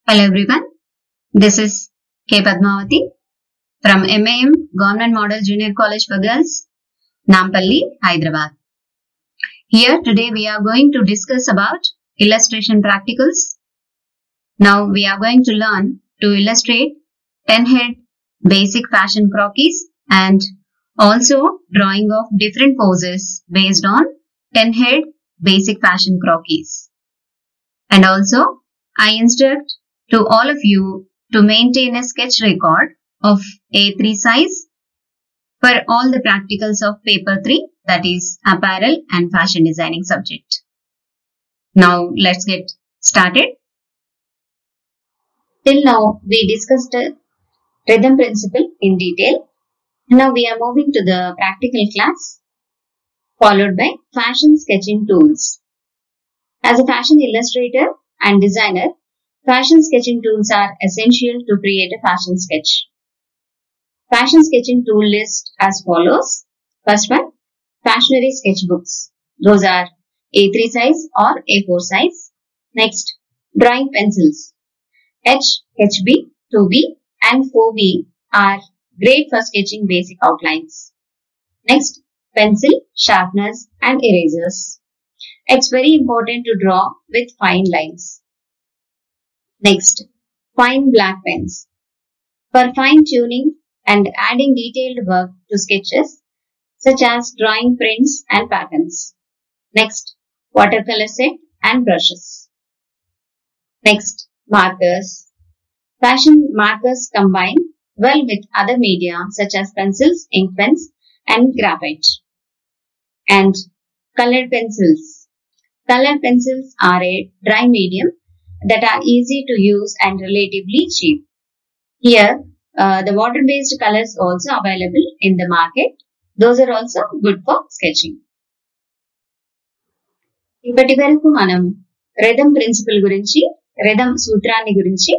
Hello everyone, this is K. Padmavati from MAM Government Model Junior College for Girls, Nampalli, Hyderabad. Here today we are going to discuss about illustration practicals. Now we are going to learn to illustrate 10-head basic fashion croquis and also drawing of different poses based on 10-head basic fashion croquis. And also I instruct to all of you to maintain a sketch record of A3 size for all the practicals of paper 3, that is apparel and fashion designing subject. Now let's get started. Till now we discussed rhythm principle in detail. Now we are moving to the practical class followed by fashion sketching tools. As a fashion illustrator and designer, fashion sketching tools are essential to create a fashion sketch. Fashion sketching tool list as follows. First one, fashionary sketchbooks. Those are A3 size or A4 size. Next, drawing pencils. H, HB, 2B and 4B are great for sketching basic outlines. Next, pencil, sharpeners and erasers. It's very important to draw with fine lines. Next, fine black pens. For fine tuning and adding detailed work to sketches such as drawing prints and patterns. Next, watercolor set and brushes. Next, markers. Fashion markers combine well with other media such as pencils, ink pens and graphite. And colored pencils. Colored pencils are a dry medium that are easy to use and relatively cheap. Here, the water-based colors also available in the market. Those are also good for sketching. ఇప్పటి వరకు మనం rhythm principle గురించి, rhythm సూత్రాన్ని గురించి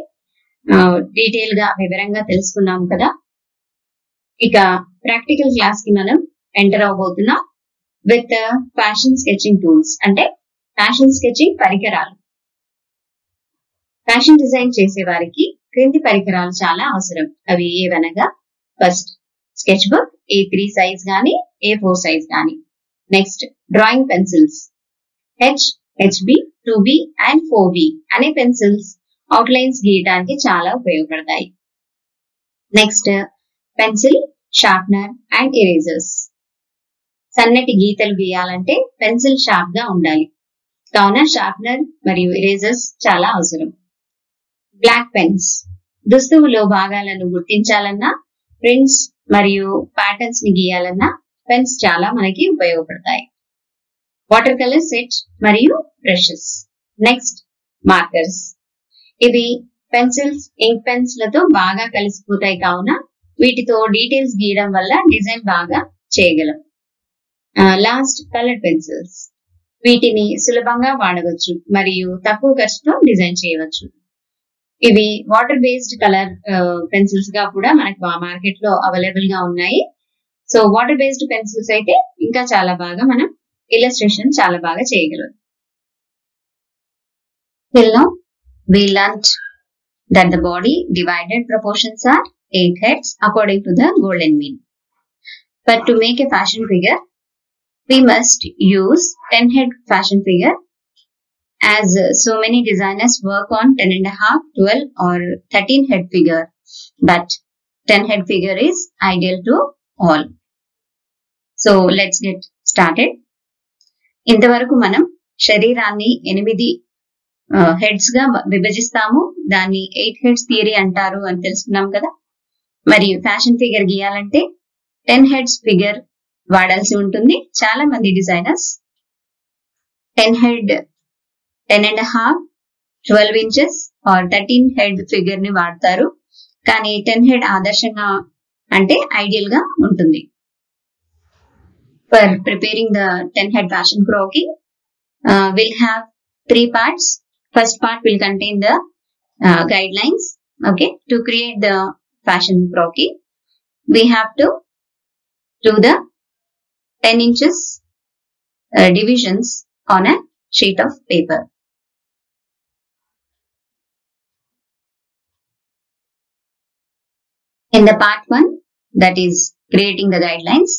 detail గా వివరంగా తెలుసుకున్నాం కదా. ఇక ప్రాక్టికల్ క్లాస్ కి మనం ఎంటర్ అవబోతున్నాం విత్ ఫ్యాషన్ స్కెచింగ్ టూల్స్, అంటే ఫ్యాషన్ స్కెచింగ్ పరికరాలు. ఫ్యాషన్ డిజైన్ చేసే వారికి క్రింది పరికరాలు చాలా అవసరం. అవి ఏవనగా, first sketch book A3 size గానీ A4 సైజ్ గానీ. Next drawing pencils H, HB, 2B and 4B అనే పెన్సిల్స్ అవుట్లైన్స్ గీయడానికి చాలా ఉపయోగపడతాయి. Next pencil, sharpener and erasers. సన్నటి గీతలు గీయాలంటే పెన్సిల్ షార్ప్ గా ఉండాలి, కావున షార్ప్నర్ మరియు ఎరేజర్స్ చాలా అవసరం. Black pens. దుస్తువులో భాగాలను గుర్తించాలన్నా, ప్రింట్స్ మరియు ప్యాటర్న్స్ ని గీయాలన్నా పెన్స్ చాలా మనకి ఉపయోగపడతాయి. వాటర్ కలర్ సెట్ మరియు బ్రషెస్. Next markers. ఇవి పెన్సిల్స్, ఇంక్ పెన్స్ లతో బాగా కలిసిపోతాయి, కావున వీటితో డీటెయిల్స్ గీయడం వల్ల డిజైన్ బాగా చేయగలం. Last colour pencils. వీటిని సులభంగా వాడవచ్చు మరియు తక్కువ ఖర్చుతో డిజైన్ చేయవచ్చు. ఇవి వాటర్ బేస్డ్ కలర్ పెన్సిల్స్ గా కూడా మనకి మార్కెట్ లో అవైలబుల్ గా ఉన్నాయి. సో వాటర్ బేస్డ్ పెన్సిల్స్ అయితే ఇంకా చాలా బాగా మనం ఇల్లస్ట్రేషన్ చాలా బాగా చేయగలం. Till now we learnt that the body divided proportions are 8 heads according to the golden mean. But to make a fashion figure, we must use 10-head fashion figure, as so many designers work on 10.5, 12 or 13-head figure. But 10-head figure is ideal to all. So let's get started. ఇంతవరకు మనం శరీరాన్ని 8 heads గా విభజిస్తాము. దాన్ని 8 heads theory అంటారు అని తెలుసుకున్నాం కదా. మరి ఫ్యాషన్ ఫిగర్ గీయాలంటే 10 హెడ్స్ ఫిగర్ వాడాల్సి ఉంటుంది. చాలా మంది designers 10 head, 10.5, 12 inches or 13 head figure ని వాడతారు. కానీ 10 హెడ్ ఆదర్శంగా అంటే ఐడియల్ గా ఉంటుంది. For preparing the 10 head fashion croquis, we'll have 3 parts. First part will contain the guidelines. Okay, to create the fashion croquis, we have to do the 10 inches divisions on a sheet of paper. In the part 1, that is creating the guidelines,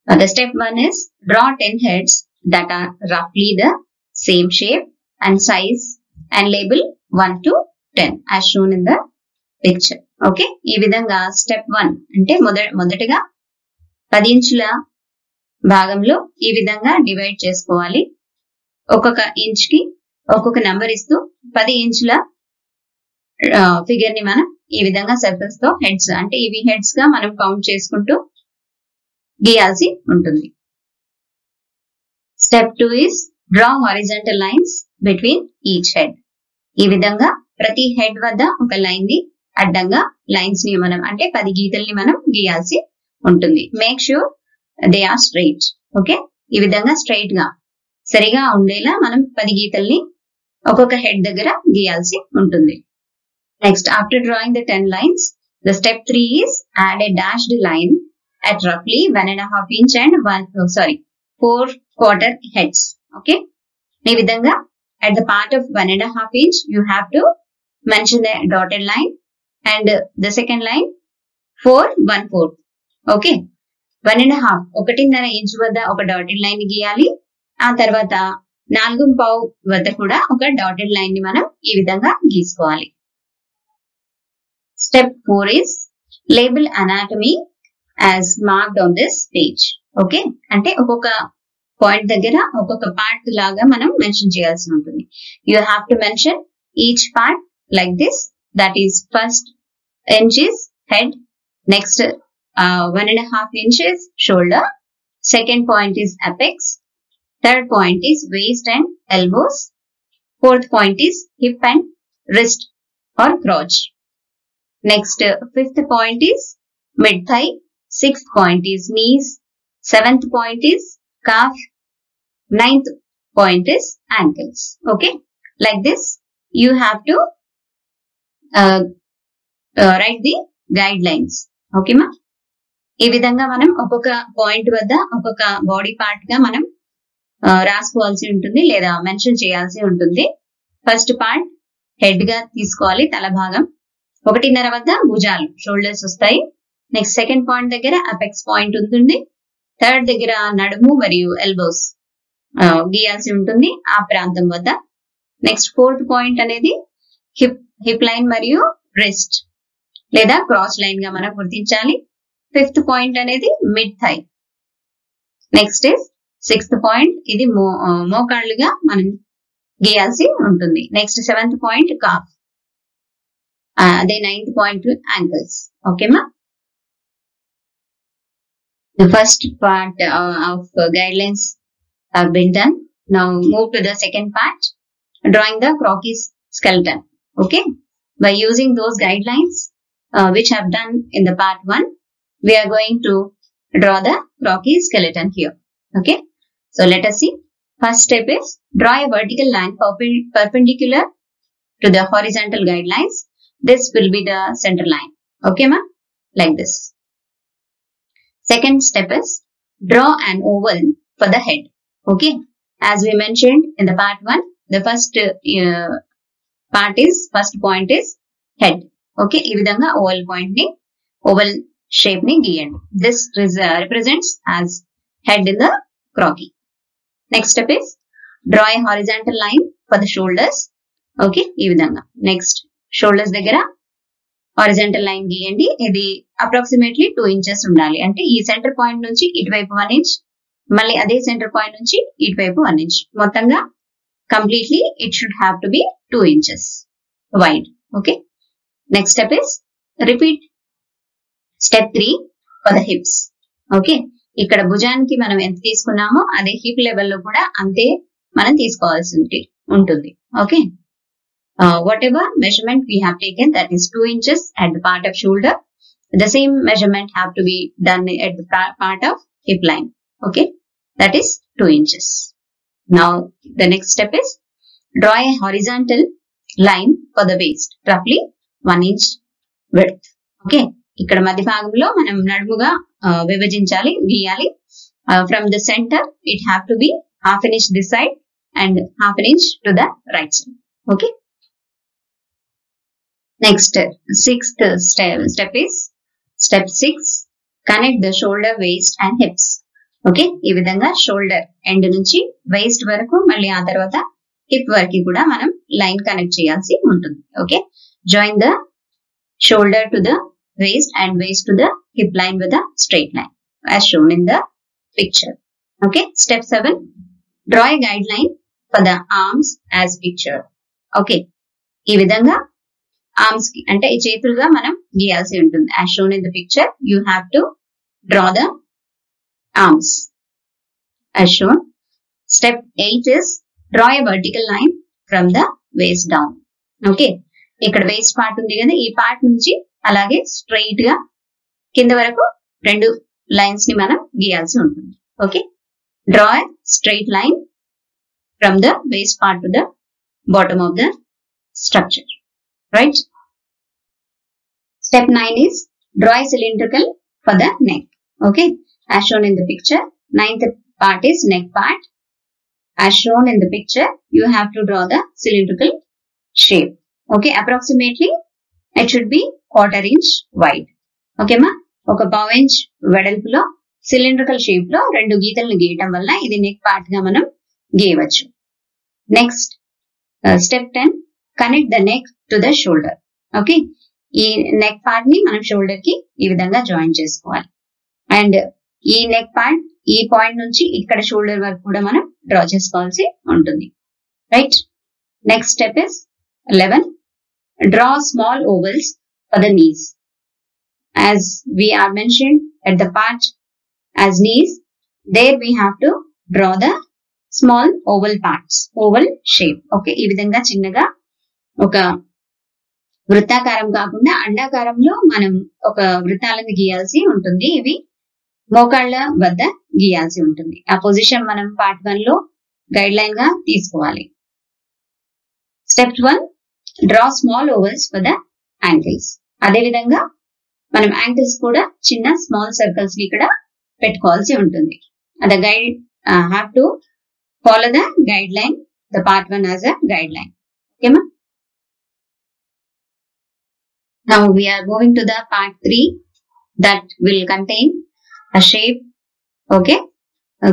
the step 1 is draw 10 heads that are roughly the same shape and size and label 1 to 10 as shown in the picture. Okay, ఈ విధంగా step 1 అంటే మొదటిగా 10 ఇంచుల భాగంలో ఈ విధంగా divide చేసుకోవాలి. ఒక్కొక్క ఇంచ్ కి ఒక్కొక్క నంబర్ ఇస్తూ 10 ఇంచుల ఫిగర్ ని మనం ఈ విధంగా సర్కిల్స్ తో హెడ్స్ అంటే ఇవి హెడ్స్ గా మనం కౌంట్ చేసుకుంటూ గీయాల్సి ఉంటుంది. Step 2 is draw horizontal lines between each head. ఈ విధంగా ప్రతి హెడ్ వద్ద ఒక లైన్ ని అడ్డంగా లైన్స్ ని మనం అంటే 10 గీతల్ని మనం గీయాల్సి ఉంటుంది. Make sure they are straight. Okay, ఈ విధంగా స్ట్రైట్ గా సరిగా ఉండేలా మనం 10 గీతల్ని ఒక్కొక్క హెడ్ దగ్గర గీయాల్సి ఉంటుంది. Next, after drawing the 10 lines, the step 3 is add a dashed line at roughly 1.5 inch and 4/4 heads. Okay, ఈ విధంగా at the part of 1.5 inch you have to mention the dotted line and the second line 4/1/4. Okay, 1.5 1.5 inch వద్ద ఒక dotted line గీయాలి. ఆ తర్వాత 4.5 వద్ద కూడా ఒక డాటెడ్ లైన్ ని మనం ఈ విధంగా గీసుకోవాలి. Step 4 is label anatomy as marked on this page. Okay, అంటే ఒక్కొక్క పాయింట్ దగ్గర ఒక్కొక్క పార్ట్ లాగా మనం మెన్షన్ చేయాల్సి ఉంటుంది. You have to mention each part like this. That is, first inch is head, next 1.5 inches shoulder, second point is apex, third point is waist and elbows, fourth point is hip and wrist or crotch. Next, fifth point is mid thigh, sixth point is knees, seventh point is calf, ninth point is ankles. Okay, like this you have to write the guidelines. Okay ma, ఈ విధంగా మనం ఒక్కొక్క point వద్ద ఒక్కొక్క body part గా మనం రాసుకోవాల్సి ఉంటుంది లేదా మెన్షన్ చేయాల్సి ఉంటుంది. ఫస్ట్ పార్ట్ హెడ్ గా తీసుకోవాలి, తల భాగం. 1.5 వద్ద భుజాలు షోల్డర్స్ వస్తాయి. నెక్స్ట్ సెకండ్ పాయింట్ దగ్గర అపెక్స్ పాయింట్ ఉంటుంది. థర్డ్ దగ్గర నడుము మరియు ఎల్బోస్ గీయాల్సి ఉంటుంది ఆ ప్రాంతం వద్ద. నెక్స్ట్ ఫోర్త్ పాయింట్ అనేది హిప్ లైన్ మరియు రిస్ట్ లేదా క్రాస్ లైన్ గా మనం గుర్తించాలి. ఫిఫ్త్ పాయింట్ అనేది mid thigh. Next is sixth point, ఇది మోకాళ్ళుగా మనం గీయాల్సి ఉంటుంది. నెక్స్ట్ సెవెంత్ పాయింట్ కాఫ్, అదే నైన్త్ పాయింట్ యాంకిల్స్. ఓకేమా, the first part of guidelines have been done. Now move to the second part, drawing the Rockies skeleton. Okay, by using those guidelines which have done in the part 1, we are going to draw the Rockies skeleton here. Okay, so let us see. First step is draw a vertical line perpendicular to the horizontal guidelines. This will be the center line. Okay ma, like this. Second step is draw an oval for the head. Okay, as we mentioned in the part 1, the first point is head. Okay, ఈ విధంగా oval point ni, oval shape ni గీయండి. This represents as head in the croquis. Next step is draw a horizontal line for the shoulders. Okay, ఈ విధంగా. Next, shoulders దగ్గర horizontal line గీయండి. ఇది approximately 2 inches ఉండాలి. అంటే ఈ సెంటర్ పాయింట్ నుంచి ఇటువైపు 1 inch, మళ్ళీ అదే సెంటర్ పాయింట్ నుంచి ఇటువైపు 1 inch. మొత్తంగా completely it should have to be 2 inches wide. Okay, next step is repeat step 3 for the hips. Okay, ఇక్కడ భుజానికి మనం ఎంత తీసుకున్నామో అదే హిప్ లెవెల్లో కూడా అంతే మనం తీసుకోవాల్సి ఉంటుంది. Okay, whatever measurement we have taken, that is 2 inches at the part of shoulder, the same measurement have to be done at the part of hip line. Okay, that is 2 inches. Now the next step is draw a horizontal line for the waist, roughly 1 inch width. Okay, ఇక్కడ మధ్య భాగంలో మనం నడుముగా విభజించాలి, గీయాలి. From the center it have to be half an inch this side and half an inch to the right side. Okay, next sixth step is Step 6, connect the shoulder, waist and hips. Okay, ఈ విధంగా shoulder end నుంచి waste వరకు, మళ్ళీ ఆ తర్వాత hip వరకు కూడా మనం లైన్ కనెక్ట్ చేయాల్సి ఉంటుంది. Okay, join the shoulder to the waist and waist to the hip line with a straight line as shown in the picture. Okay, step 7, draw a guideline for the arms as pictured. Okay, ఈ విధంగా arms కి అంటే ఈ చేతులుగా మనం గీయాల్సి ఉంటుంది. as shown in the picture, you have to draw the arms as shown. Step 8 is draw a vertical line from the waist down. Okay, ఇక్కడ waste part ఉంది కదా, ఈ పార్ట్ నుంచి అలాగే స్ట్రైట్ గా కింద వరకు 2 లైన్స్ ని మనం గీయాల్సి ఉంటుంది. Okay, draw a straight line from the waste part to the bottom of the structure. Right. Step 9 is draw a cylindrical for the neck. Okay, as shown in the picture, 9th part is neck part. As shown in the picture, you have to draw the cylindrical shape. Okay, approximately it should be 1/4 inch wide. Okay ma, ఒక 1/2 inch వెడల్పులో cylindrical shape లో 2 గీతలను గీయటం వల్ల ఇది neck part గా మనం గీయవచ్చు. Next step 10, connect the neck to the shoulder. Okay, ఈ neck part ని మనం షోల్డర్ కి ఈ విధంగా జాయిన్ చేసుకోవాలి. అండ్ ఈ నెక్ పార్ట్ ఈ పాయింట్ నుంచి ఇక్కడ షోల్డర్ వరకు కూడా మనం డ్రా చేసుకోవాల్సి ఉంటుంది. Right. Next step is 11, draw small ovals for the knees. As we are mentioned at the part as knees, there we have to draw the small oval parts, oval shape. Okay, ఈ విధంగా చిన్నగా ఒక వృత్తాకారం కాకుండా అండాకారంలో మనం ఒక వృత్తాలను గీయాల్సి ఉంటుంది. ఇవి మోకాళ్ళ వద్ద గీయాల్సి ఉంటుంది. ఆ పొజిషన్ మనం పార్ట్ 1 లో గైడ్ లైన్ గా తీసుకోవాలి. Step 12, draw small ovals for the ankles. అదే విధంగా మనం యాంకిల్స్ కూడా చిన్న స్మాల్ సర్కిల్స్ ని ఇక్కడ పెట్టుకోవాల్సి ఉంటుంది. The guide have to follow the guideline, the part 1 as a guideline. Okay ma. Now we are moving to the part 3 that will contain a shape. Okay,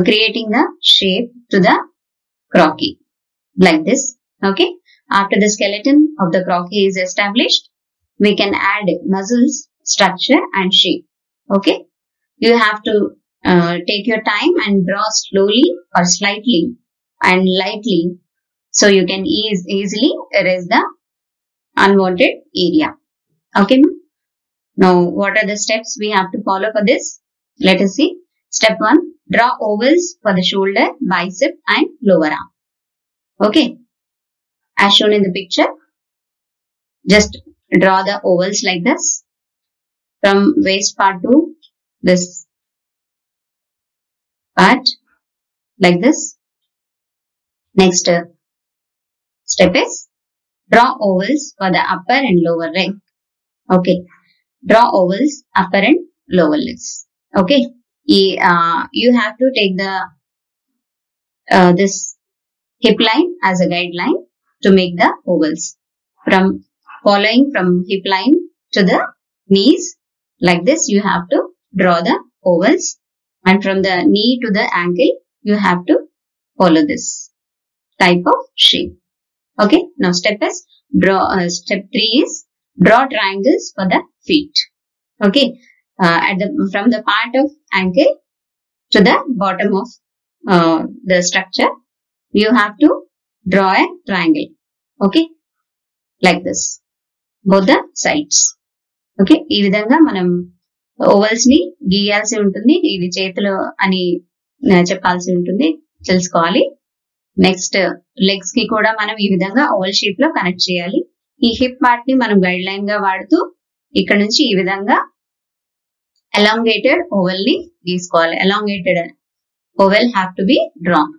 creating the shape to the croquis like this. Okay, after the skeleton of the croquis is established, we can add muscles, structure and shape. Okay, you have to take your time and draw slowly or slightly and lightly so you can easily erase the unwanted area. Okay, now what are the steps we have to follow for this? Let us see. Step 1, draw ovals for the shoulder, bicep and lower arm. Okay, as shown in the picture, just draw the ovals like this from waist part to this part like this. Next step is draw ovals for the upper and lower leg. Okay, draw ovals upper and lower legs. Okay, you have to take the this hip line as a guideline to make the ovals. From following from hip line to the knees like this, you have to draw the ovals, and from the knee to the ankle you have to follow this type of shape. Okay, now step 3 is draw triangles for the feet. Okay, from the part of ankle to the bottom of the structure, you have to draw a triangle. Okay, like this, both the sides. Okay, ఈ విధంగా మనం ovals ని గీయాల్సి ఉంటుంది. ఇది చేతులు అని చెప్పాల్సి ఉంటుంది, తెలుసుకోవాలి. నెక్స్ట్ లెగ్స్ కి కూడా మనం ఈ విధంగా ఓవల్ షేప్ లో కనెక్ట్ చేయాలి. ఈ హిప్ పార్ట్ ని మనం గైడ్ లైన్ గా వాడుతూ ఇక్కడ నుంచి ఈ విధంగా elongated oval ని గీసుకోవాలి. elongated oval have to be drawn.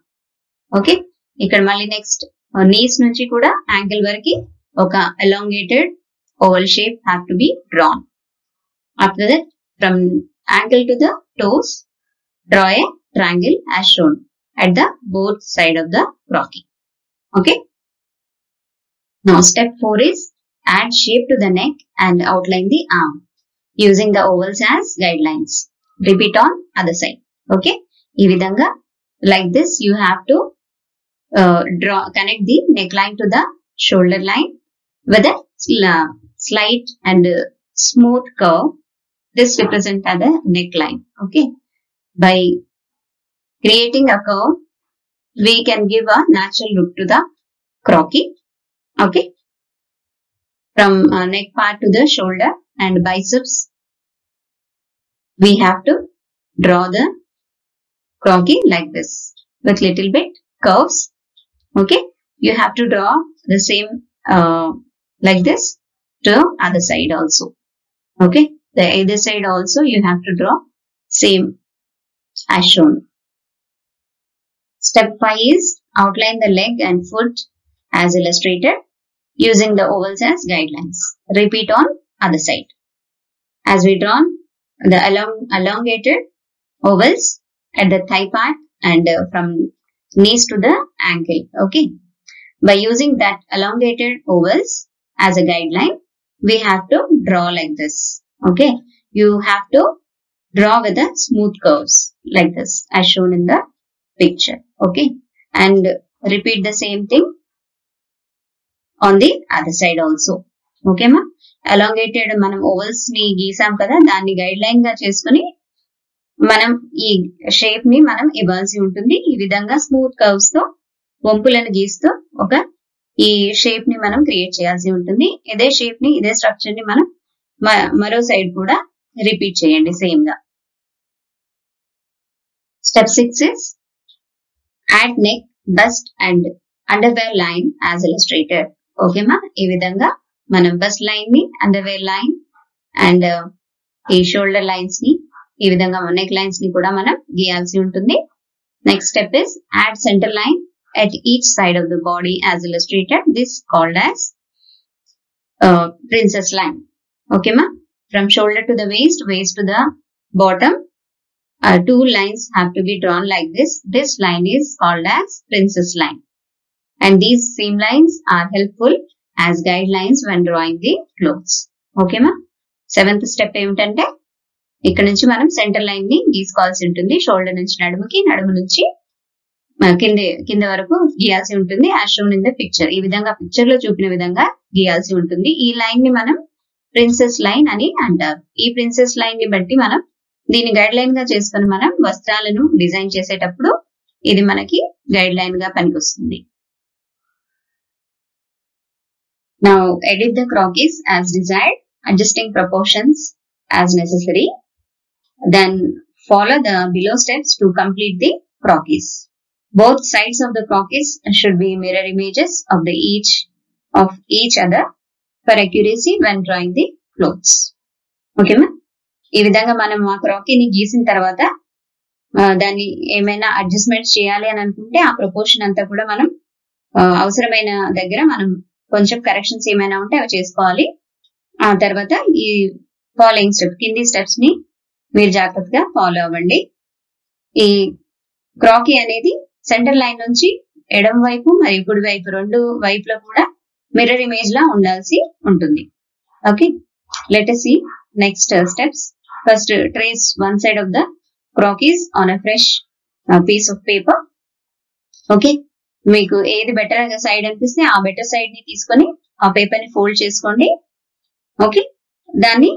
Okay, ఇక్కడ మళ్ళీ నెక్స్ట్ నీస్ నుంచి కూడా యాంకిల్ వరకు ఒక elongated oval shape have to be drawn. After that, from ankle to the toes, draw a triangle as shown at the both side of the croquis. Okay, now step 4 is add shape to the neck and outline the arm. using the ovals as guidelines. Repeat on other side. Okay. ఈ విధంగా like this you have to connect the neckline to the shoulder line with a slight and smooth curve. This represents as the neckline. Okay. By creating a curve, we can give a natural look to the crocky. Okay. From neck part to the shoulder and biceps, we have to draw the crocky like this with little bit curves. Okay. You have to draw the same like this to other side also. Okay. The other side also you have to draw same as shown. Step 5 is outline the leg and foot as illustrated using the ovals as guidelines. Repeat on other side. As we draw the elongated ovals at the thigh part and from knees to the ankle. Okay. By using that elongated ovals as a guideline, we have to draw like this. Okay. You have to draw with the smooth curves like this as shown in the picture. Okay. And repeat the same thing on the other side also. Okay ma. Elongated మనం ovals ని గీసాం కదా, దాన్ని guide line గా చేసుకుని మనం ఈ shape ని మనం ఇవ్వాల్సి ఉంటుంది. ఈ విధంగా స్మూత్ కర్వ్స్ తో వంపులను గీస్తూ ఒక ఈ షేప్ ని మనం క్రియేట్ చేయాల్సి ఉంటుంది. ఇదే షేప్ ని ఇదే స్ట్రక్చర్ ని మనం మరో సైడ్ కూడా రిపీట్ చేయండి సేమ్ గా. Step 6 is add neck, bust and underwear line as illustrated. Okay ma. ఈ విధంగా మనం బస్ట్ లైన్ ని, అండర్వేర్ లైన్ అండ్ ఈ షోల్డర్ లైన్స్ ని, ఈ విధంగా నెక్ లైన్స్ ని కూడా మనం గీయాల్సి ఉంటుంది. Next step is add centre line at each side of the body as illustrated. This called as princess line. Okay ma. From shoulder to the waist, waist to the bottom, two lines have to be drawn like this. This line is called as princess line. And these seam lines are helpful as guidelines when drawing the clothes. Okay ma. Seventh step ఏమిటంటే ఇక్కడ నుంచి మనం centre line ని గీసుకోవాల్సి ఉంటుంది. Shoulder నుంచి నడుముకి, నడుము నుంచి కింద వరకు గీయాల్సి ఉంటుంది. As shown in the picture. ఈ విధంగా పిక్చర్ లో చూపిన విధంగా గీయాల్సి ఉంటుంది. ఈ లైన్ ని మనం ప్రిన్సెస్ లైన్ అని అంటారు. ఈ ప్రిన్సెస్ లైన్ ని బట్టి మనం దీన్ని గైడ్ లైన్ గా చేసుకుని మనం వస్త్రాలను డిజైన్ చేసేటప్పుడు ఇది మనకి గైడ్ లైన్ గా పనికొస్తుంది. Now edit the crockies as desired, adjusting proportions as necessary. Then follow the below steps to complete the crockies. Both sides of the crockies should be mirror images of each other for accuracy when drawing the clothes. Okay ma. ఈ విధంగా మనం ఆ క్రాకీని గీసిన తర్వాత దాన్ని ఏమైనా adjustments చేయాలి అని అనుకుంటే ఆ ప్రపోర్షన్ అంతా కూడా మనం అవసరమైన దగ్గర మనం కొంచెం కరెక్షన్స్ ఏమైనా ఉంటే అవి చేసుకోవాలి. ఆ తర్వాత ఈ ఫాలోయింగ్ స్టెప్, కింది స్టెప్స్ ని మీరు జాగ్రత్తగా ఫాలో అవ్వండి. ఈ క్రాకీ అనేది సెంటర్ లైన్ నుంచి ఎడమ వైపు మరియు కుడి వైపు రెండు వైపులో కూడా మిర్రర్ ఇమేజ్ లా ఉండాల్సి ఉంటుంది. Okay. Let us see next steps. First, trace one side of the crockies on a fresh piece of paper. Okay. మీకు ఏది బెటర్ సైడ్ అనిపిస్తే ఆ బెటర్ సైడ్ ని తీసుకొని ఆ పేపర్ ని ఫోల్డ్ చేసుకోండి. ఓకే. దాన్ని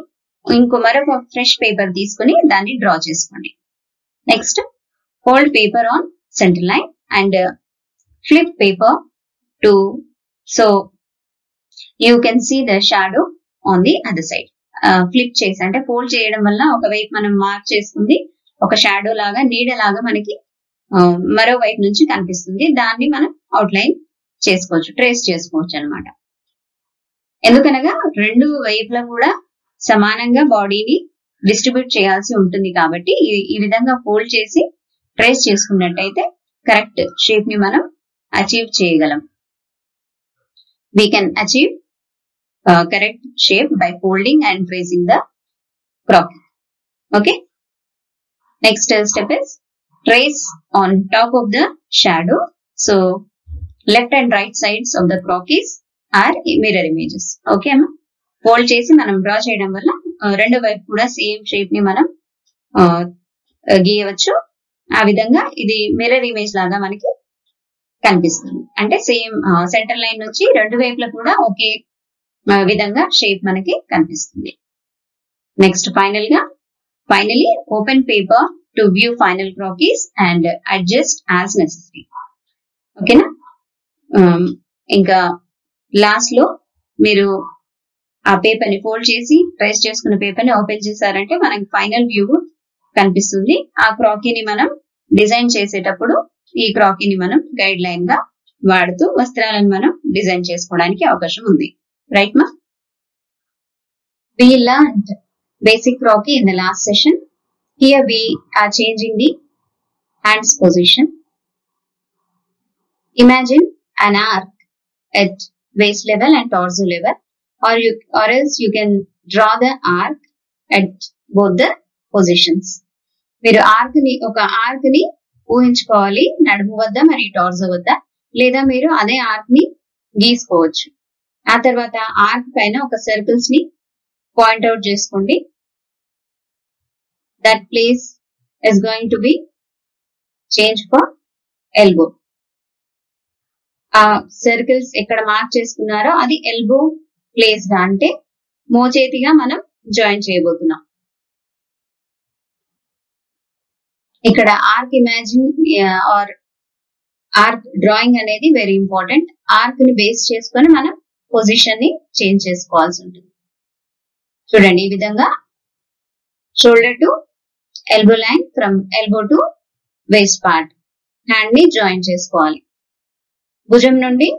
మరొక ఫ్రెష్ పేపర్ తీసుకొని దాన్ని డ్రా చేసుకోండి. Next, fold paper on centre line and flip paper to so you can see the shadow on the other side. Flip చేసి అంటే ఫోల్డ్ చేయడం వల్ల ఒకవైపు మనం మార్క్ చేసుకుంది ఒక షాడో లాగా, నీడ లాగా మనకి మరో వైపు నుంచి కనిపిస్తుంది. దాన్ని మనం అవుట్లైన్ చేసుకోవచ్చు, ట్రేస్ చేసుకోవచ్చు అనమాట. ఎందుకనగా రెండు వైపులా కూడా సమానంగా బాడీని డిస్ట్రిబ్యూట్ చేయాల్సి ఉంటుంది కాబట్టి ఈ విధంగా ఫోల్డ్ చేసి ట్రేస్ చేసుకున్నట్టయితే కరెక్ట్ షేప్ ని మనం అచీవ్ చేయగలం. We can achieve correct shape by folding and tracing the crocky. Okay. Next step is trace on top of the shadow. So left and right sides of the crockies are mirror images. Okay amma. Fold chesi manam draw cheyadam valla రెండో వైపు కూడా same shape ని మనం గీయవచ్చు. ఆ విధంగా ఇది mirror image లాగా మనకి కనిపిస్తుంది. అంటే సేమ్ సెంటర్ లైన్ నుంచి రెండు వైపులా కూడా ఒకే విధంగా షేప్ మనకి కనిపిస్తుంది. Next finally open paper to view final croquis and adjust as necessary. ఓకేనా? ఇంకా లాస్ట్ లో మీరు ఆ పేపర్ ని ఫోల్డ్ చేసి ట్రేస్ చేసుకున్న పేపర్ ని ఓపెన్ చేశారంటే మనకి ఫైనల్ వ్యూ కనిపిస్తుంది. ఆ క్రాకీని మనం డిజైన్ చేసేటప్పుడు ఈ క్రాకీని మనం గైడ్ లైన్ గా వాడుతూ వస్త్రాలను మనం డిజైన్ చేసుకోవడానికి అవకాశం ఉంది. రైట్ మా? We learned basic croquis in the last session. Here we are changing the hands position. Imagine an arc at waist level and torso level, or else you can draw the arc at both the positions. మీరు ఒక arc ని ఊహించుకోవాలి నడుము వద్ద మరియు torso వద్ద, లేదా మీరు అదే ఆర్క్ ని గీసుకోవచ్చు. ఆ తర్వాత ఆర్క్ పైన ఒక సర్కిల్స్ ని పాయింట్ అవుట్ చేసుకోండి. That place is going to be change for elbow. ఆ సర్కిల్స్ ఎక్కడ మార్క్ చేసుకున్నారో అది ఎల్బో ప్లేస్ గా, అంటే మోచేతిగా మనం జాయిన్ చేయబోతున్నాం. ఇక్కడ arc imagine or arc drawing అనేది వెరీ ఇంపార్టెంట్. ఆర్క్ ని బేస్ చేసుకొని మనం పొజిషన్ ని చేంజ్ చేసుకోవాల్సి ఉంటుంది. చూడండి, ఈ విధంగా shoulder to elbow line, from elbow to waste part hand ని జాయిన్ చేసుకోవాలి. భుజం నుండి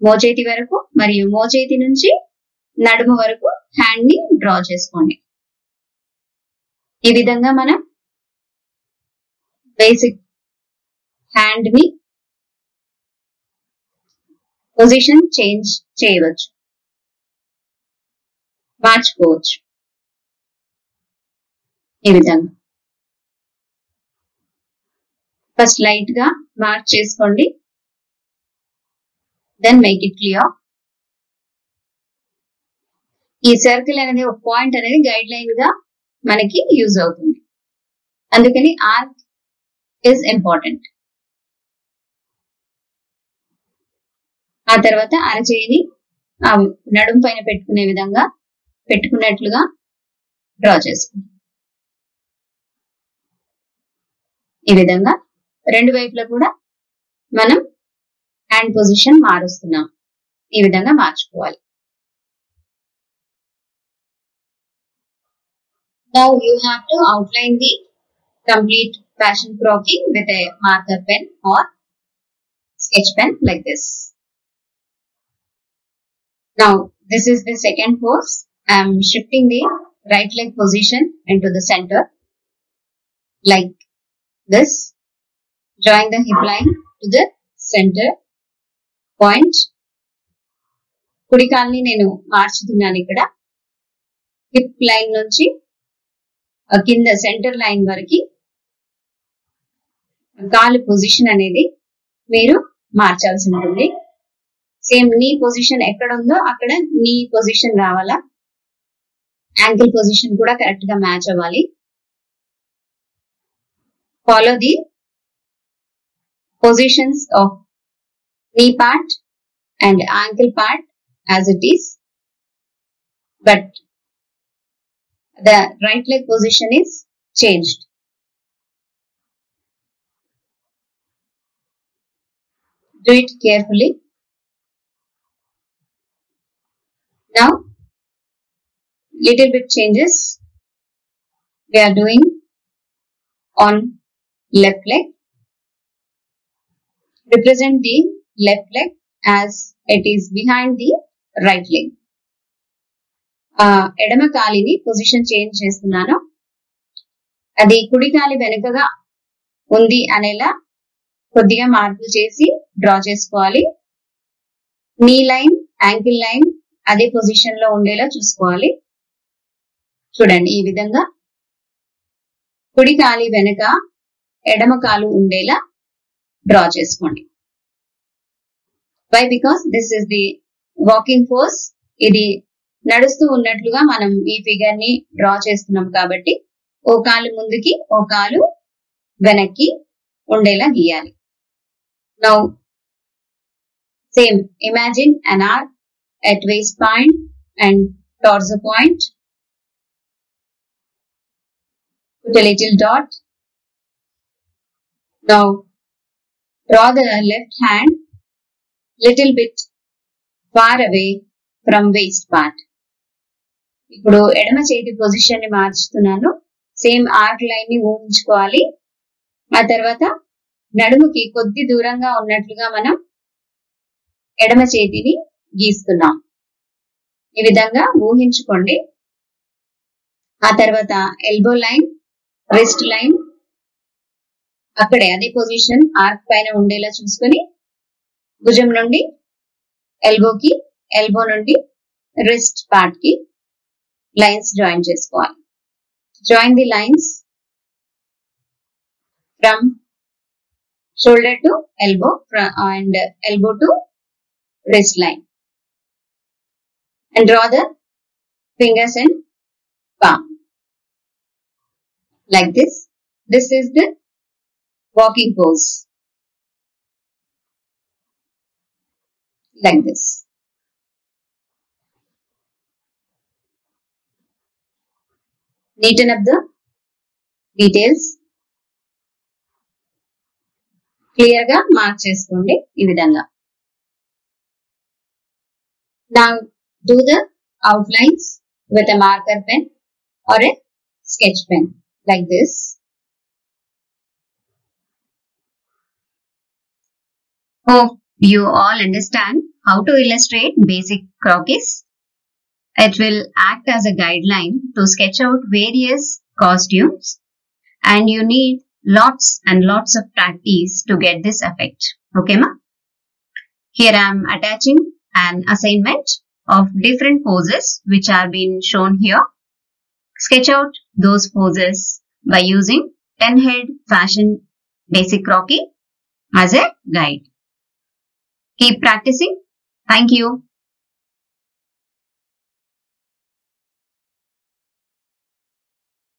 మోచేతి వరకు మరియు మోచేతి నుంచి నడుము వరకు హ్యాండ్ ని డ్రా చేసుకోండి. ఈ విధంగా మనం బేసిక్ హ్యాండ్ ని పొజిషన్ చేంజ్ చేయవచ్చు, మార్చుకోవచ్చు. ఈ విధంగా ఫస్ట్ లైట్ గా మార్క్ చేసుకోండి, దెన్ మేక్ ఇట్ క్లియర్. ఈ సర్కిల్ అనేది ఒక పాయింట్ అనేది గైడ్ లైన్ గా మనకి యూజ్ అవుతుంది. అందుకని ఆర్క్ ఇస్ ఇంపార్టెంట్. ఆ తర్వాత అరచేయిని నడుము పైన పెట్టుకునే విధంగా పెట్టుకున్నట్లుగా డ్రా చేసుకోండి. ఈ విధంగా రెండు వైపులా కూడా మనం హ్యాండ్ పొజిషన్ మారుస్తున్నాం. ఈ విధంగా మార్చుకోవాలి. Now you have to outline the complete fashion croquis with a marker pen or sketch pen like this. Now this is the second pose. I am shifting the right leg position into the center like this, drawing the hip line to the center point. కుడి కాల్ని నేను మార్చుతున్నాను. ఇక్కడ hip line నుంచి కింద centre line వరకు కాలు position అనేది మీరు మార్చాల్సి ఉంటుంది. సేమ్ నీ పొజిషన్ ఎక్కడ ఉందో అక్కడ నీ పొజిషన్ రావాలా, యాంకిల్ పొజిషన్ కూడా కరెక్ట్ గా మ్యాచ్ అవ్వాలి. ఫాలో ది పొజిషన్స్ ఆఫ్ నీ part and ankle part as it is, but the right leg position is changed. Do it carefully. Now little bit changes we are doing on left leg. Represent the left leg as it is behind the right leg. ఎడమ కాలిని position change చేస్తున్నాను. అది కుడి కాలి వెనుకగా ఉంది అనేలా కొద్దిగా మార్పులు చేసి draw చేసుకోవాలి. నీ లైన్, యాంకిల్ లైన్ అదే పొజిషన్ లో ఉండేలా చూసుకోవాలి. చూడండి, ఈ విధంగా కుడి కాలి వెనుక ఎడమ కాలు ఉండేలా డ్రా చేసుకోండి. Why? Because this is the walking pose. ఇది నడుస్తూ ఉన్నట్లుగా మనం ఈ ఫిగర్ ని డ్రా చేస్తున్నాం కాబట్టి ఓ కాలు ముందుకి ఓ కాలు వెనక్కి ఉండేలా గీయాలి. Now same imagine an arc at waist point and torso point. Put a little dot. Now draw the left hand little bit far away from waist part. ఇప్పుడు ఎడమ చేతి పొజిషన్ ని మార్చుతున్నాను. సేమ్ ఆర్క్ లైన్ ని ఊహించుకోవాలి. ఆ తర్వాత నడుముకి కొద్ది దూరంగా ఉన్నట్లుగా మనం ఎడమ చేతిని గీస్తున్నాం. ఈ విధంగా ఊహించుకోండి. ఆ తర్వాత ఎల్బో లైన్, రిస్ట్ లైన్ అక్కడే అదే పొజిషన్ ఆర్క్ పైన ఉండేలా చూసుకొని భుజం నుండి ఎల్బోకి, ఎల్బో నుండి రిస్ట్ పార్ట్ కి లైన్స్ జాయిన్ చేసుకోవాలి. Join the lines from shoulder to elbow and elbow to wrist line and draw the fingers and palm like this. This is the walking pose like this. Neaten up the details. Clear గా mark చేసుకోండి ఈ విధంగా. Now do the outlines with a marker pen or a sketch pen like this. Hope you all understand how to illustrate basic Rockies. It will act as a guideline to sketch out various costumes, and you need lots and lots of practice to get this effect. Okay, ma? Here I am attaching an assignment of different poses which are being shown here. Sketch out those poses by using 10-head fashion basic Rocky as a guide. Keep practicing. Thank you.